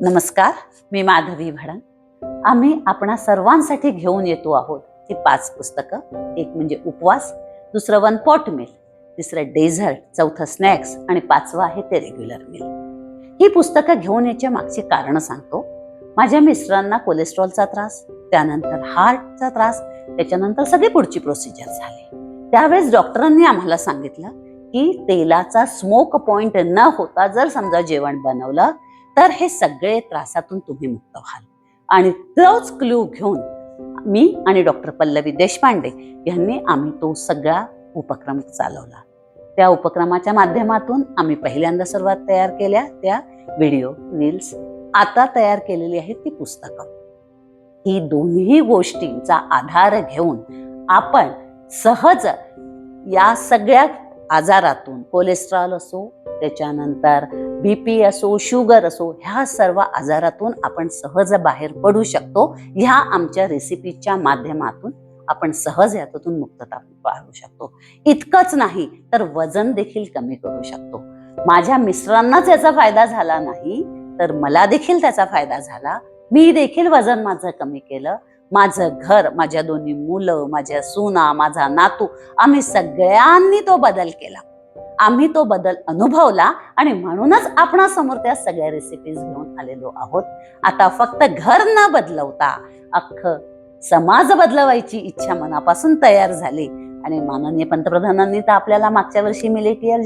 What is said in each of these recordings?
नमस्कार, मी माधवी भडंग. आम्ही आपणा सर्वांसाठी घेऊन येतो आहोत ही 5 पुस्तकं. एक म्हणजे उपवास, दुसरं 1 पॉट मील, तिसरं डेझर्ट, चौथं स्नॅक्स आणि 5वं आहे ते रेग्युलर मील. ही पुस्तकं घेऊन याच्या मागची कारणं सांगतो. माझ्या मिस्टरांना कोलेस्ट्रॉलचा त्रास, त्यानंतर हार्टचा त्रास, त्याच्यानंतर सगळी पुढची प्रोसिजर झाली. त्यावेळेस डॉक्टरांनी आम्हाला सांगितलं की तेलाचा स्मोक पॉइंट न होता जर समजा जेवण बनवलं तर हे सगळे त्रासातून तुम्ही मुक्त व्हाल. आणि तोच क्लू घेऊन मी आणि डॉक्टर पल्लवी देशपांडे यांनी आम्ही तो सगळा उपक्रम चालवला. त्या उपक्रमाच्या माध्यमातून आम्ही पहिल्यांदा सुरुवात तयार केल्या त्या व्हिडिओ रील्स. आता तयार केलेली आहेत ती पुस्तकं. ही दोन्ही गोष्टींचा आधार घेऊन आपण सहज या सगळ्या आजारातून, कोलेस्ट्रॉल असो, त्याच्यानंतर BP असो, शुगर असो, ह्या सर्व आजारातून आपण सहज बाहेर पडू शकतो. ह्या आमच्या रेसिपीच्या माध्यमातून आपण सहज यातून मुक्तता पाहू शकतो. इतकंच नाही तर वजन देखील कमी करू शकतो. माझ्या मिस्टरांनाच याचा फायदा झाला नाही तर मला देखील त्याचा फायदा झाला. मी देखील वजन माझं कमी केलं. माझं घर, माझ्या 2 मुलं, माझ्या सुना, माझा नातू, आम्ही सगळ्यांनी तो बदल केला. आम्ही तो बदल अनुभवला आणि म्हणूनच आपणासमोर त्या सगळ्या रेसिपीज घेऊन आलेलो आहोत. आता फक्त घर न बदलवता अख्खं समाज बदलवायची इच्छा मनापासून तयार झाली. आणि माननीय पंतप्रधानांनी तर आपल्याला मागच्या वर्षी मिलेटियर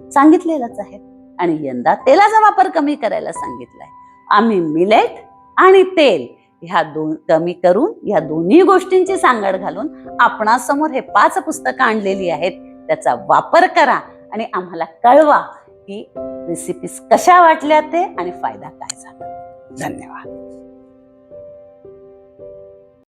सांगितलेलंच आहे आणि यंदा तेलाचा वापर कमी करायला सांगितलाय. आम्ही मिलेट आणि तेल ह्या कमी करून या दोन्ही गोष्टींची सांगड घालून आपणासमोर हे 5 पुस्तकं आणलेली आहेत. त्याचा वापर करा आणि आम्हाला कळवा की रेसिपीज कशा वाटल्या ते आणि फायदा काय झाला. धन्यवाद.